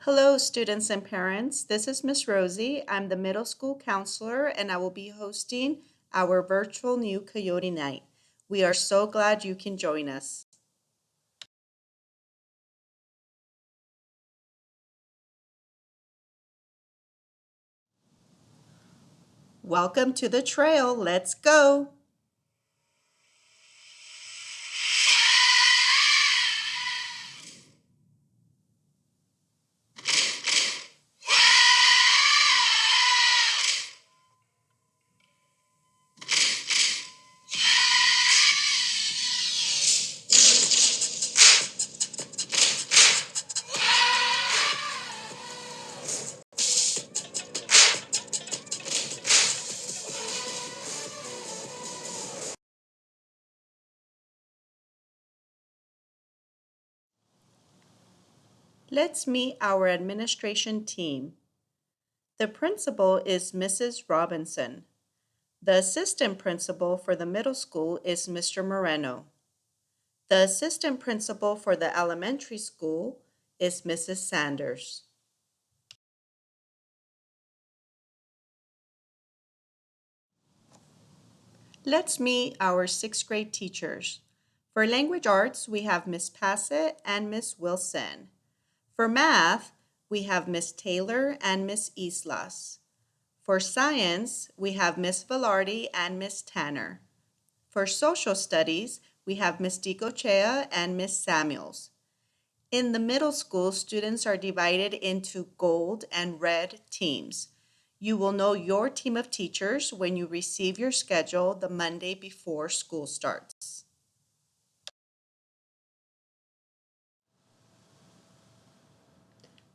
Hello, students and parents. This is Miss Rosie. I'm the middle school counselor, and I will be hosting our virtual new Coyote Night. We are so glad you can join us. Welcome to the trail. Let's go. Let's meet our administration team. The principal is Mrs. Robinson. The assistant principal for the middle school is Mr. Moreno. The assistant principal for the elementary school is Mrs. Sanders. Let's meet our sixth grade teachers. For language arts, we have Miss Passett and Miss Wilson. For math, we have Miss Taylor and Miss Islas. For science, we have Miss Velarde and Miss Tanner. For social studies, we have Miss Dicochea and Miss Samuels. In the middle school, students are divided into gold and red teams. You will know your team of teachers when you receive your schedule the Monday before school starts.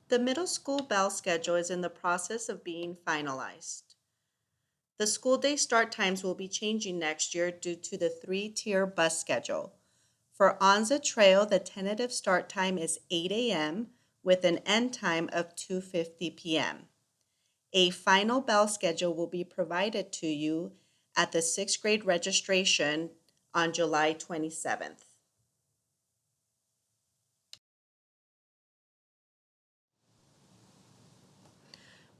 The middle school bell schedule is in the process of being finalized. The school day start times will be changing next year due to the three-tier bus schedule. For Onza Trail, the tentative start time is 8 a.m. with an end time of 2:50 p.m. A final bell schedule will be provided to you at the sixth grade registration on July 27th.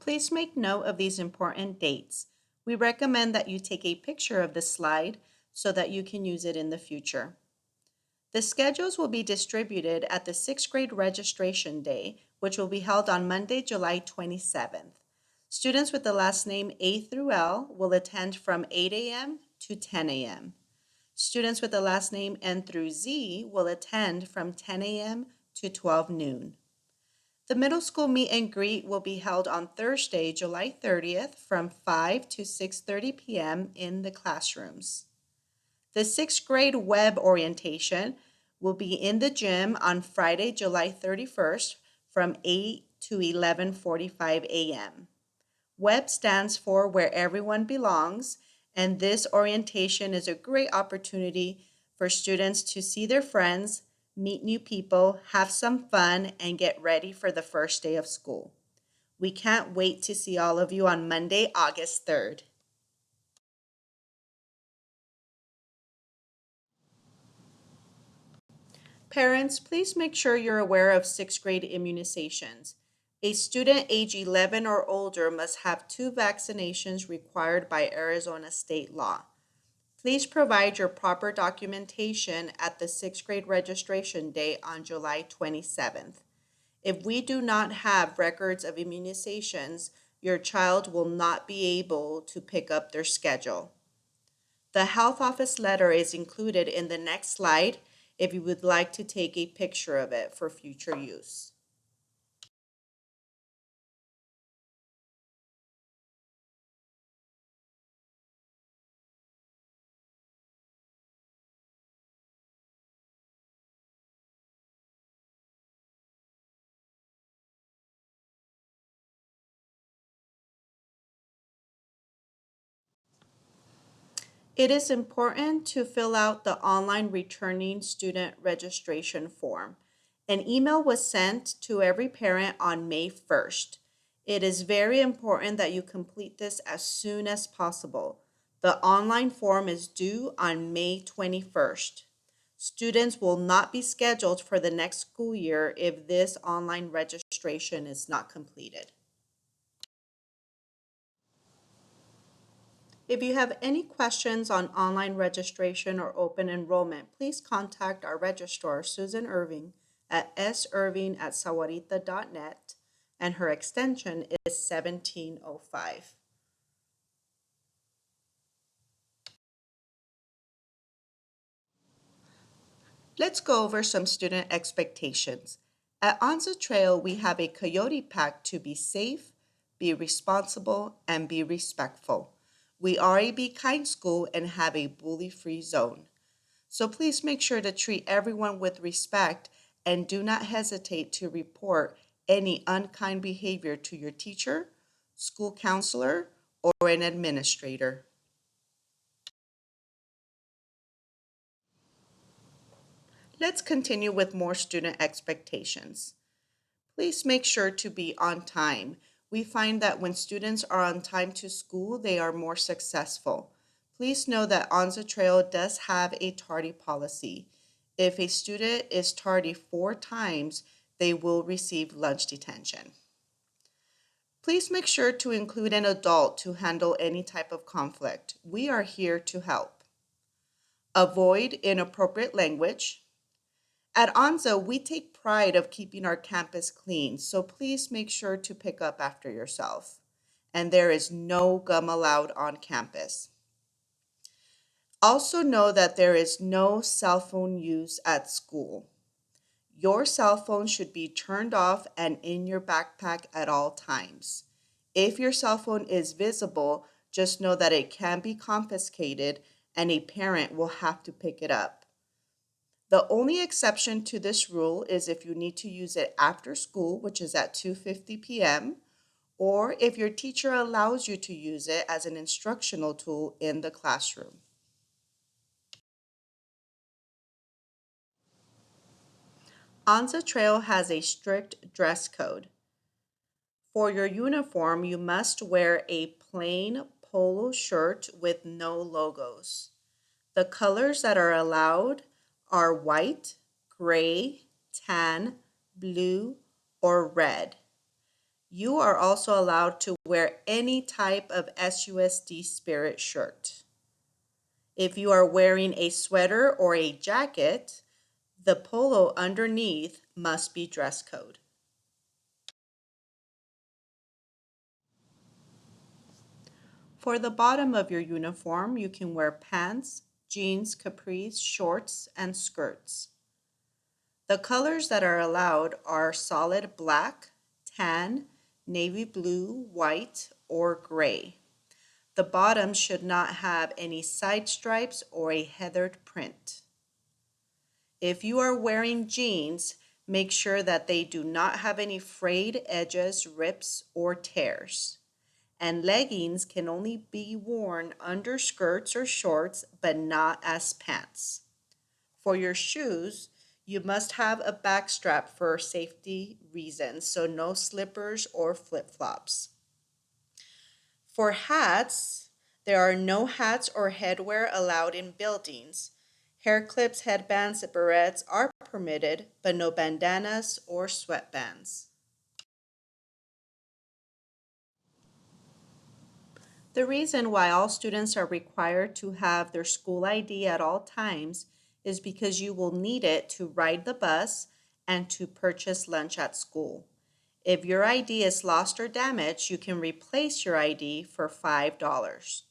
Please make note of these important dates. We recommend that you take a picture of the slide so that you can use it in the future. The schedules will be distributed at the sixth grade registration day, which will be held on Monday, July 27th. Students with the last name A through L will attend from 8 a.m. to 10 a.m. Students with the last name N through Z will attend from 10 a.m. to 12 noon. The middle school meet and greet will be held on Thursday, July 30th from 5 to 6:30 p.m. in the classrooms. The sixth grade web orientation will be in the gym on Friday, July 31st from 8 to 11:45 a.m. Web stands for Where Everyone Belongs, and this orientation is a great opportunity for students to see their friends, meet new people, have some fun, and get ready for the first day of school. We can't wait to see all of you on Monday, August 3rd. Parents, please make sure you're aware of sixth grade immunizations. A student age 11 or older must have 2 vaccinations required by Arizona state law. Please provide your proper documentation at the sixth grade registration day on July 27th. If we do not have records of immunizations, your child will not be able to pick up their schedule. The health office letter is included in the next slide if you would like to take a picture of it for future use. It is important to fill out the online returning student registration form. An email was sent to every parent on May 1st. It is very important that you complete this as soon as possible. The online form is due on May 21st. Students will not be scheduled for the next school year if this online registration is not completed. If you have any questions on online registration or open enrollment, please contact our registrar, Susan Irving, at sirving@sawarita.net, and her extension is 1705. Let's go over some student expectations. At Anza Trail, we have a Coyote Pact to be safe, be responsible, and be respectful. We are a Be Kind school and have a bully-free zone. So please make sure to treat everyone with respect and do not hesitate to report any unkind behavior to your teacher, school counselor, or an administrator. Let's continue with more student expectations. Please make sure to be on time. We find that when students are on time to school, they are more successful. Please know that Anza Trail does have a tardy policy. If a student is tardy 4 times, they will receive lunch detention. Please make sure to include an adult to handle any type of conflict. We are here to help. Avoid inappropriate language. At Anza, we take pride of keeping our campus clean, so please make sure to pick up after yourself. And there is no gum allowed on campus. Also know that there is no cell phone use at school. Your cell phone should be turned off and in your backpack at all times. If your cell phone is visible, just know that it can be confiscated and a parent will have to pick it up. The only exception to this rule is if you need to use it after school, which is at 2:50 p.m., or if your teacher allows you to use it as an instructional tool in the classroom. Anza Trail has a strict dress code. For your uniform, you must wear a plain polo shirt with no logos. The colors that are allowed are white, gray, tan, blue, or red. You are also allowed to wear any type of SUSD Spirit shirt. If you are wearing a sweater or a jacket, the polo underneath must be dress code. For the bottom of your uniform, you can wear pants, jeans, capris, shorts, and skirts. The colors that are allowed are solid black, tan, navy blue, white, or gray. The bottom should not have any side stripes or a heathered print. If you are wearing jeans, make sure that they do not have any frayed edges, rips, or tears. And leggings can only be worn under skirts or shorts, but not as pants. For your shoes, you must have a back strap for safety reasons, so no slippers or flip-flops. For hats, there are no hats or headwear allowed in buildings. Hair clips, headbands, and barrettes are permitted, but no bandanas or sweatbands. The reason why all students are required to have their school ID at all times is because you will need it to ride the bus and to purchase lunch at school. If your ID is lost or damaged, you can replace your ID for $5.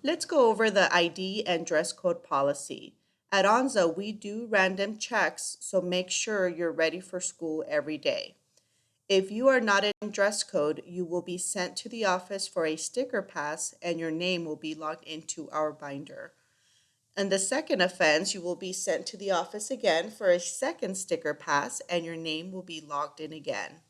Let's go over the ID and dress code policy. At Onza, we do random checks, so make sure you're ready for school every day. If you are not in dress code, you will be sent to the office for a sticker pass and your name will be logged into our binder. And the second offense, you will be sent to the office again for a second sticker pass and your name will be logged in again.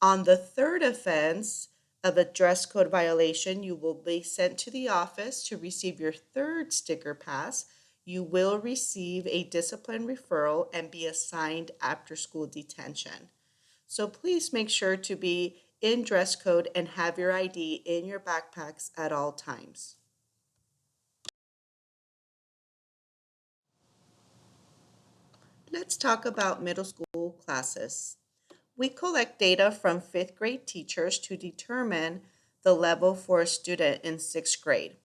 On the third offense of a dress code violation, you will be sent to the office to receive your third sticker pass. You will receive a discipline referral and be assigned after school detention. So please make sure to be in dress code and have your ID in your backpacks at all times. Let's talk about middle school classes. We collect data from fifth grade teachers to determine the level for a student in sixth grade.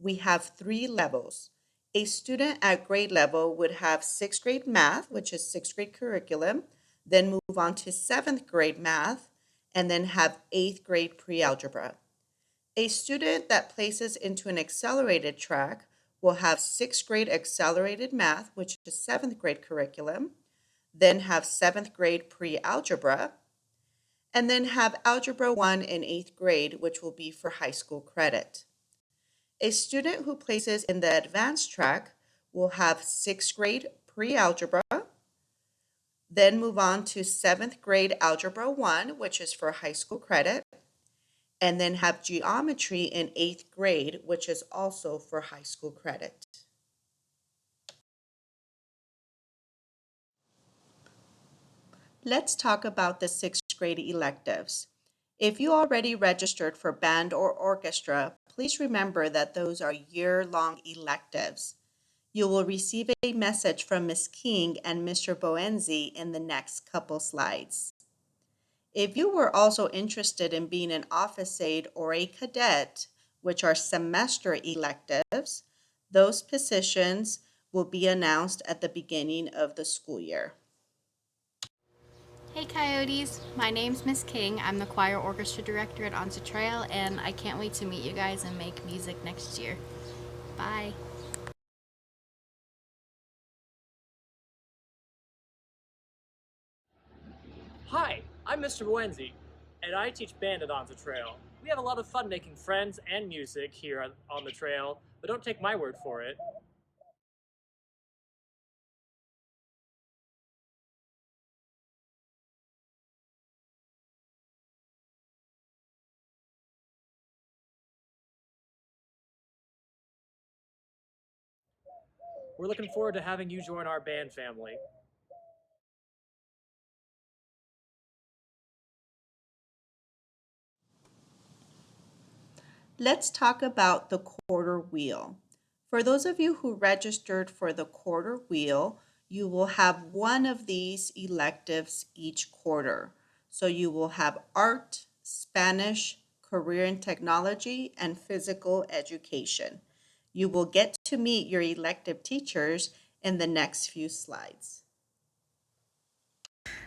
We have three levels. A student at grade level would have sixth grade math, which is sixth grade curriculum, then move on to seventh grade math, and then have eighth grade pre-algebra. A student that places into an accelerated track will have sixth grade accelerated math, which is seventh grade curriculum, then have seventh grade pre-algebra, and then have Algebra 1 in eighth grade, which will be for high school credit. A student who places in the advanced track will have sixth grade pre-algebra, then move on to seventh grade Algebra 1, which is for high school credit, and then have geometry in eighth grade, which is also for high school credit. Let's talk about the sixth grade electives. If you already registered for band or orchestra, please remember that those are year-long electives. You will receive a message from Ms. King and Mr. Boenzi in the next couple slides. If you were also interested in being an office aide or a cadet, which are semester electives, those positions will be announced at the beginning of the school year. Hey Coyotes, my name's Miss King. I'm the choir orchestra director at Onza Trail, and I can't wait to meet you guys and make music next year. Bye. Hi, I'm Mr. Buenzi, and I teach band at On the Trail. We have a lot of fun making friends and music here on the trail, but don't take my word for it. We're looking forward to having you join our band family. Let's talk about the quarter wheel. For those of you who registered for the quarter wheel, you will have one of these electives each quarter. So you will have art, Spanish, career and technology, and physical education. You will get to meet your elective teachers in the next few slides.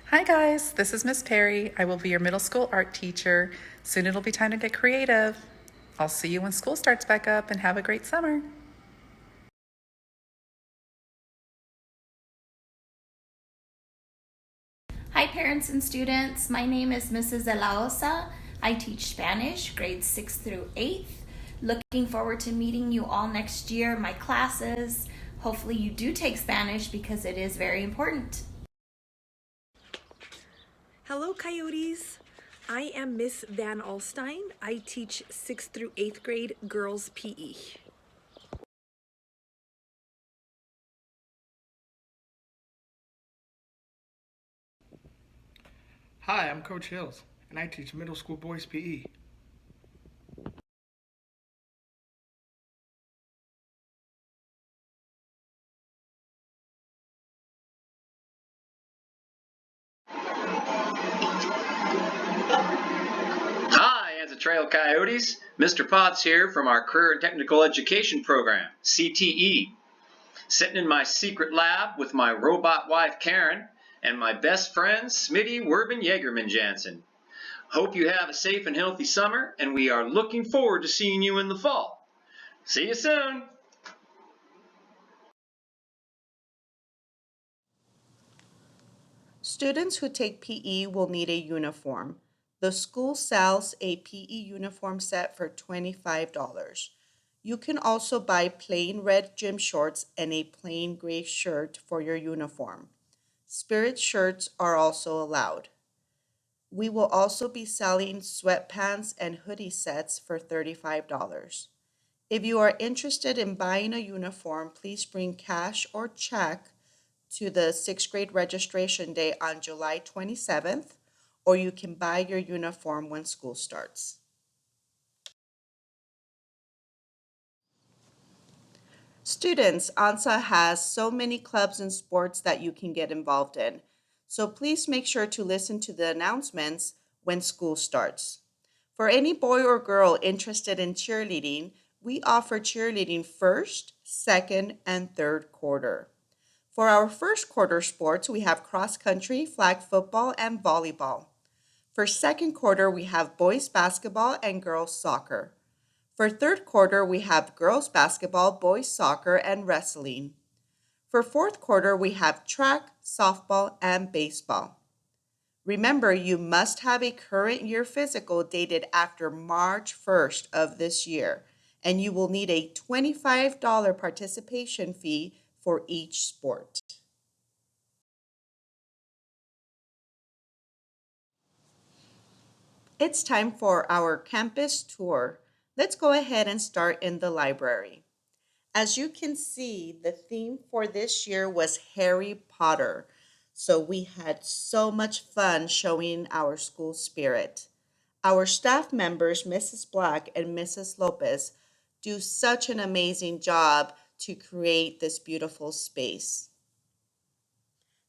Hi guys, this is Miss Perry. I will be your middle school art teacher. Soon it'll be time to get creative. I'll see you when school starts back up, and have a great summer. Hi parents and students, my name is Mrs. Elaosa. I teach Spanish, grades 6th through 8th. Looking forward to meeting you all next year, my classes. Hopefully you do take Spanish because it is very important. Hello Coyotes, I am Miss Van Alstein. I teach 6th through 8th grade girls PE. Hi, I'm Coach Hills, and I teach middle school boys PE. Hi, Anza Trail Coyotes. Mr. Potts here from our Career and Technical Education Program, CTE. Sitting in my secret lab with my robot wife Karen and my best friend Smitty Werben Jagerman Jansen. Hope you have a safe and healthy summer, and we are looking forward to seeing you in the fall. See you soon. Students who take PE will need a uniform. The school sells a PE uniform set for $25. You can also buy plain red gym shorts and a plain gray shirt for your uniform. Spirit shirts are also allowed. We will also be selling sweatpants and hoodie sets for $35. If you are interested in buying a uniform, please bring cash or check to the sixth grade registration day on July 27th or you can buy your uniform when school starts. Students, ANSA has so many clubs and sports that you can get involved in, so please make sure to listen to the announcements when school starts. For any boy or girl interested in cheerleading, we offer cheerleading first, second, and third quarter. For our first quarter sports, we have cross country, flag football, and volleyball. For second quarter, we have boys basketball and girls soccer. For third quarter, we have girls basketball, boys soccer, and wrestling. For fourth quarter, we have track, softball, and baseball. Remember, you must have a current year physical dated after March 1st of this year, and you will need a $25 participation fee for each sport. It's time for our campus tour. Let's go ahead and start in the library. As you can see, the theme for this year was Harry Potter. So we had so much fun showing our school spirit. Our staff members, Mrs. Black and Mrs. Lopez, do such an amazing job to create this beautiful space.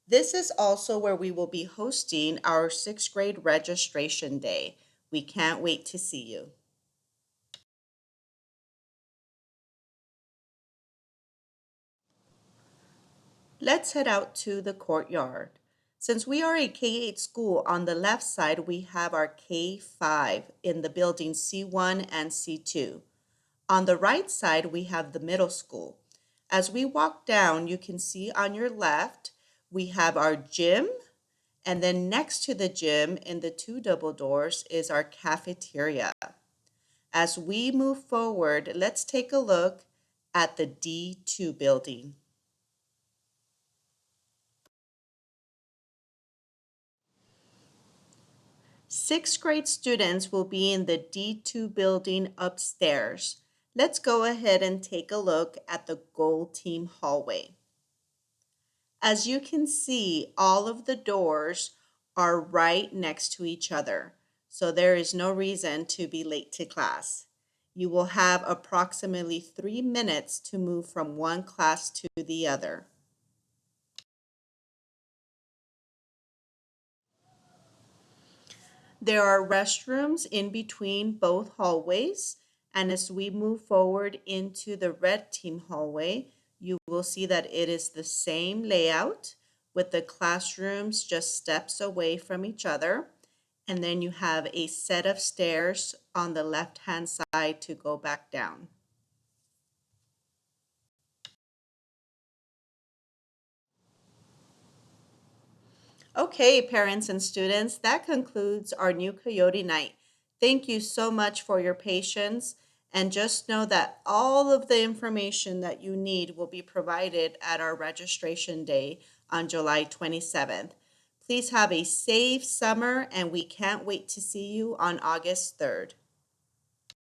This is also where we will be hosting our sixth grade registration day. We can't wait to see you. Let's head out to the courtyard. Since we are a K-8 school, on the left side we have our K-5 in the building C1 and C2. On the right side we have the middle school. As we walk down, you can see on your left we have our gym, and then next to the gym in the two double doors is our cafeteria. As we move forward, let's take a look at the D2 building. Sixth grade students will be in the D2 building upstairs. Let's go ahead and take a look at the gold team hallway. As you can see, all of the doors are right next to each other, so there is no reason to be late to class. You will have approximately 3 minutes to move from one class to the other. There are restrooms in between both hallways, and as we move forward into the red team hallway, you will see that it is the same layout with the classrooms just steps away from each other. And then you have a set of stairs on the left-hand side to go back down. Okay, parents and students, that concludes our new Coyote Night. Thank you so much for your patience, and just know that all of the information that you need will be provided at our registration day on July 27th. Please have a safe summer, and we can't wait to see you on August 3rd.